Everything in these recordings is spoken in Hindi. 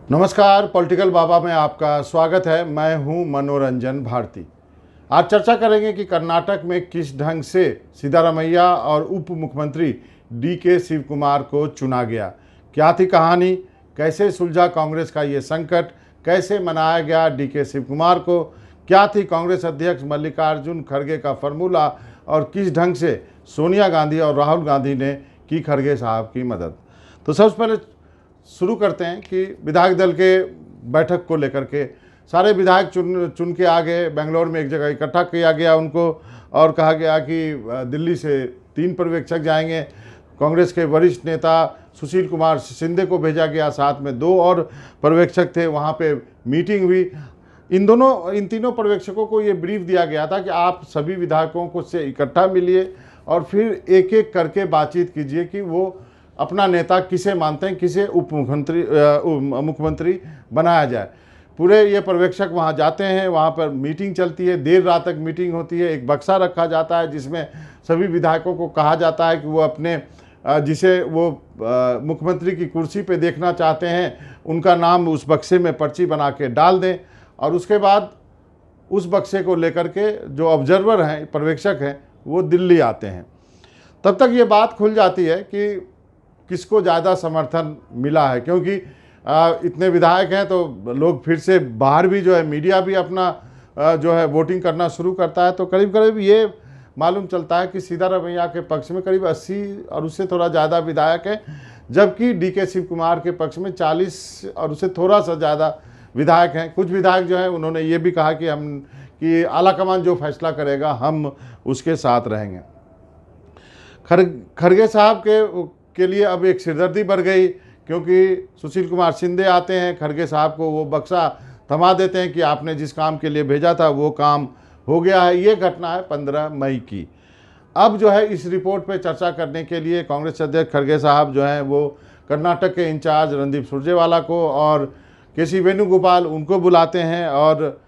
नमस्कार, पॉलिटिकल बाबा में आपका स्वागत है। मैं हूं मनोरंजन भारती। आज चर्चा करेंगे कि कर्नाटक में किस ढंग से सिद्धारमैया और उप मुख्यमंत्री डीके शिव कुमार को चुना गया। क्या थी कहानी, कैसे सुलझा कांग्रेस का ये संकट, कैसे मनाया गया डीके शिव कुमार को, क्या थी कांग्रेस अध्यक्ष मल्लिकार्जुन खड़गे का फॉर्मूला और किस ढंग से सोनिया गांधी और राहुल गांधी ने की खड़गे साहब की मदद। तो सबसे पहले शुरू करते हैं कि विधायक दल के बैठक को लेकर के सारे विधायक चुन के आ गए। बेंगलोर में एक जगह इकट्ठा किया गया उनको और कहा गया कि दिल्ली से 3 पर्यवेक्षक जाएंगे। कांग्रेस के वरिष्ठ नेता सुशील कुमार शिंदे को भेजा गया, साथ में 2 और पर्यवेक्षक थे। वहाँ पे मीटिंग हुई। इन तीनों पर्यवेक्षकों को ये ब्रीफ दिया गया था कि आप सभी विधायकों को से इकट्ठा मिलिए और फिर एक एक करके बातचीत कीजिए कि वो अपना नेता किसे मानते हैं, किसे उप मुख्यमंत्री बनाया जाए। पूरे ये पर्यवेक्षक वहाँ जाते हैं, वहाँ पर मीटिंग चलती है, देर रात तक मीटिंग होती है। एक बक्सा रखा जाता है जिसमें सभी विधायकों को कहा जाता है कि वो अपने जिसे वो मुख्यमंत्री की कुर्सी पे देखना चाहते हैं उनका नाम उस बक्से में पर्ची बना के डाल दें और उसके बाद उस बक्से को लेकर के जो ऑब्जर्वर हैं, पर्यवेक्षक हैं, वो दिल्ली आते हैं। तब तक ये बात खुल जाती है कि किसको ज़्यादा समर्थन मिला है, क्योंकि इतने विधायक हैं तो लोग फिर से बाहर भी जो है मीडिया भी अपना जो है वोटिंग करना शुरू करता है। तो करीब करीब ये मालूम चलता है कि सिद्धारमैया के पक्ष में करीब 80 और उससे थोड़ा ज़्यादा विधायक हैं, जबकि डीके शिव कुमार के पक्ष में 40 और उससे थोड़ा सा ज़्यादा विधायक हैं। कुछ विधायक जो हैं उन्होंने ये भी कहा कि आलाकमान जो फैसला करेगा हम उसके साथ रहेंगे। खड़गे साहब के लिए अब एक सिरदर्दी बढ़ गई, क्योंकि सुशील कुमार शिंदे आते हैं, खड़गे साहब को वो बक्सा थमा देते हैं कि आपने जिस काम के लिए भेजा था वो काम हो गया है। ये घटना है 15 मई की। अब जो है इस रिपोर्ट पे चर्चा करने के लिए कांग्रेस अध्यक्ष खड़गे साहब जो हैं वो कर्नाटक के इंचार्ज रणदीप सुरजेवाला को और के.सी. वेणुगोपाल उनको बुलाते हैं और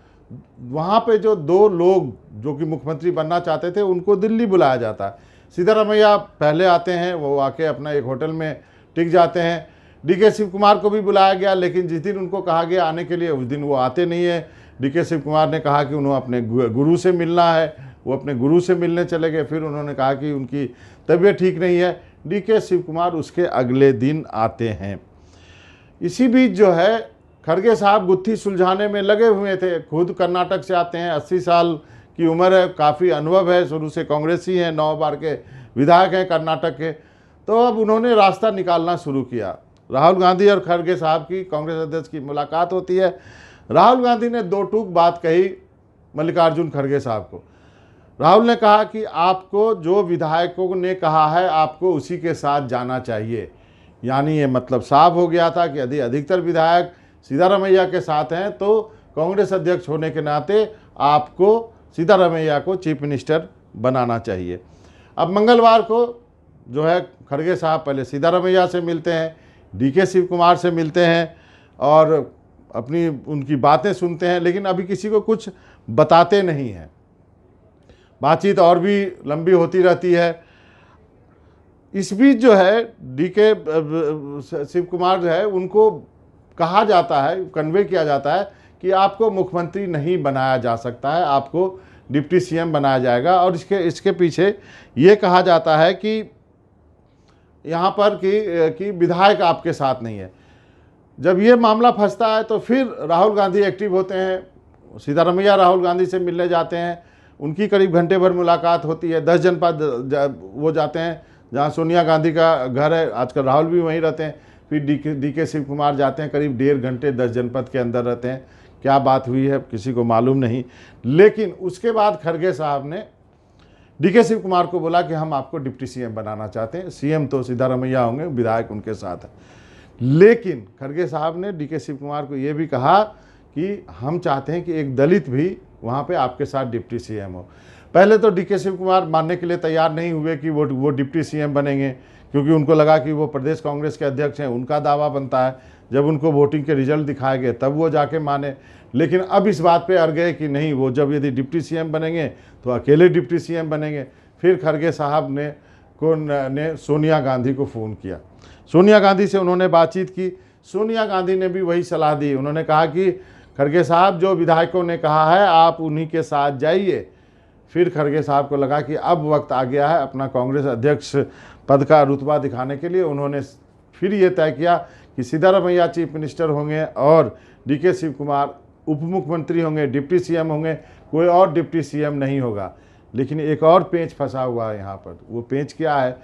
वहाँ पे जो 2 लोग जो कि मुख्यमंत्री बनना चाहते थे उनको दिल्ली बुलाया जाता है। सिद्धारमैया पहले आते हैं, वो आके अपना एक होटल में टिक जाते हैं। डीके शिव कुमार को भी बुलाया गया, लेकिन जिस दिन उनको कहा गया आने के लिए उस दिन वो आते नहीं है। डीके शिव कुमार ने कहा कि उन्हें अपने गुरु से मिलना है, वो अपने गुरु से मिलने चले गए। फिर उन्होंने कहा कि उनकी तबीयत ठीक नहीं है। डीके शिव कुमार उसके अगले दिन आते हैं। इसी बीच जो है खड़गे साहब गुत्थी सुलझाने में लगे हुए थे। खुद कर्नाटक से आते हैं, 80 साल की उम्र है, काफ़ी अनुभव है, शुरू से कांग्रेसी हैं, 9 बार के विधायक हैं कर्नाटक के। तो अब उन्होंने रास्ता निकालना शुरू किया। राहुल गांधी और खड़गे साहब की कांग्रेस अध्यक्ष की मुलाकात होती है। राहुल गांधी ने 2 टूक बात कही मल्लिकार्जुन खड़गे साहब को। राहुल ने कहा कि आपको जो विधायकों ने कहा है आपको उसी के साथ जाना चाहिए। यानी ये मतलब साफ हो गया था कि यदि अधिकतर विधायक सिद्धारमैया के साथ हैं तो कांग्रेस अध्यक्ष होने के नाते आपको सिद्धारमैया को चीफ मिनिस्टर बनाना चाहिए। अब मंगलवार को जो है खड़गे साहब पहले सिद्धारमैया से मिलते हैं, डीके शिव कुमार से मिलते हैं और अपनी उनकी बातें सुनते हैं, लेकिन अभी किसी को कुछ बताते नहीं हैं। बातचीत और भी लंबी होती रहती है। इस बीच जो है डीके शिव कुमार जो है उनको कहा जाता है, कन्वे किया जाता है कि आपको मुख्यमंत्री नहीं बनाया जा सकता है, आपको डिप्टी सीएम बनाया जाएगा। और इसके पीछे ये कहा जाता है कि यहाँ पर कि विधायक आपके साथ नहीं है। जब ये मामला फंसता है तो फिर राहुल गांधी एक्टिव होते हैं। सिद्धारमैया राहुल गांधी से मिलने जाते हैं, उनकी करीब घंटे भर मुलाकात होती है। 10 जनपद वो जाते हैं जहाँ सोनिया गांधी का घर है, आजकल राहुल भी वहीं रहते हैं। फिर डीके शिव कुमार जाते हैं, करीब 1.5 घंटे 10 जनपद के अंदर रहते हैं। क्या बात हुई है किसी को मालूम नहीं। लेकिन उसके बाद खड़गे साहब ने डीके शिव कुमार को बोला कि हम आपको डिप्टी सीएम बनाना चाहते हैं। सीएम तो सिद्धारमैया होंगे, विधायक उनके साथ है। लेकिन खड़गे साहब ने डीके शिव कुमार को ये भी कहा कि हम चाहते हैं कि एक दलित भी वहाँ पे आपके साथ डिप्टी सीएम हो। पहले तो डीके शिव कुमार मानने के लिए तैयार नहीं हुए कि वो डिप्टी सीएम बनेंगे, क्योंकि उनको लगा कि वो प्रदेश कांग्रेस के अध्यक्ष हैं, उनका दावा बनता है। जब उनको वोटिंग के रिजल्ट दिखाए गए तब वो जाके माने। लेकिन अब इस बात पे अड़ गए कि नहीं, वो जब यदि डिप्टी सीएम बनेंगे तो अकेले डिप्टी सीएम बनेंगे। फिर खड़गे साहब ने सोनिया गांधी को फ़ोन किया। सोनिया गांधी से उन्होंने बातचीत की। सोनिया गांधी ने भी वही सलाह दी। उन्होंने कहा कि खड़गे साहब, जो विधायकों ने कहा है आप उन्हीं के साथ जाइए। फिर खड़गे साहब को लगा कि अब वक्त आ गया है अपना कांग्रेस अध्यक्ष पद का रुतबा दिखाने के लिए। उन्होंने फिर ये तय किया कि सिद्धारमैया चीफ मिनिस्टर होंगे और डीके शिव कुमार उप मुख्यमंत्री होंगे, डिप्टी सीएम होंगे, कोई और डिप्टी सीएम नहीं होगा। लेकिन एक और पेंच फंसा हुआ है यहाँ पर। वो पेंच क्या है,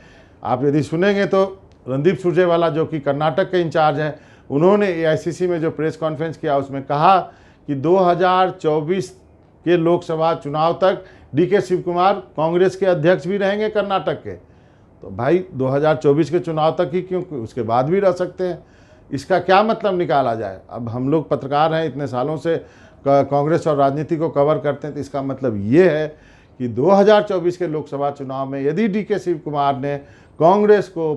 आप यदि सुनेंगे तो रणदीप सुरजेवाला जो कि कर्नाटक के इंचार्ज हैं, उन्होंने एआईसीसी में जो प्रेस कॉन्फ्रेंस किया उसमें कहा कि 2024 के लोकसभा चुनाव तक डीके शिव कुमार कांग्रेस के अध्यक्ष भी रहेंगे कर्नाटक के। तो भाई 2024 के चुनाव तक ही क्यों, उसके बाद भी रह सकते हैं। इसका क्या मतलब निकाला जाए? अब हम लोग पत्रकार हैं, इतने सालों से कांग्रेस और राजनीति को कवर करते हैं, तो इसका मतलब ये है कि 2024 के लोकसभा चुनाव में यदि डीके शिव कुमार ने कांग्रेस को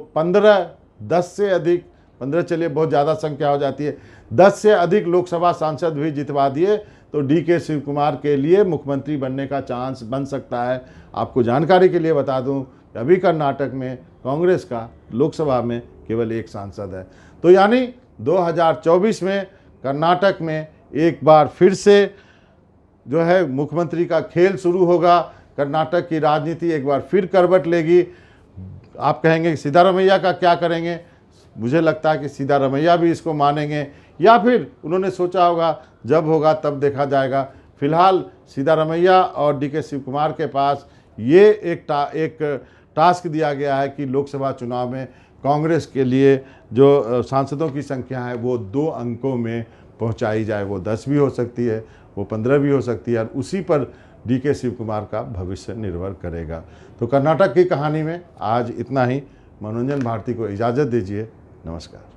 10 से अधिक, 15 चलिए बहुत ज़्यादा संख्या हो जाती है, 10 से अधिक लोकसभा सांसद भी जितवा दिए तो डीके शिव कुमार के लिए मुख्यमंत्री बनने का चांस बन सकता है। आपको जानकारी के लिए बता दूं कि अभी कर्नाटक में कांग्रेस का लोकसभा में केवल एक सांसद है। तो यानी 2024 में कर्नाटक में एक बार फिर से जो है मुख्यमंत्री का खेल शुरू होगा। कर्नाटक की राजनीति एक बार फिर करवट लेगी। आप कहेंगे कि सिद्धारमैया का क्या करेंगे? मुझे लगता है कि सिद्धारमैया भी इसको मानेंगे, या फिर उन्होंने सोचा होगा जब होगा तब देखा जाएगा। फिलहाल सिद्धारमैया और डीके शिव कुमार के पास ये एक टास्क दिया गया है कि लोकसभा चुनाव में कांग्रेस के लिए जो सांसदों की संख्या है वो 2 अंकों में पहुंचाई जाए। वो 10 भी हो सकती है, वो 15 भी हो सकती है, और उसी पर डीके शिव कुमार का भविष्य निर्भर करेगा। तो कर्नाटक की कहानी में आज इतना ही। मनोरंजन भारती को इजाज़त दीजिए। नमस्कार।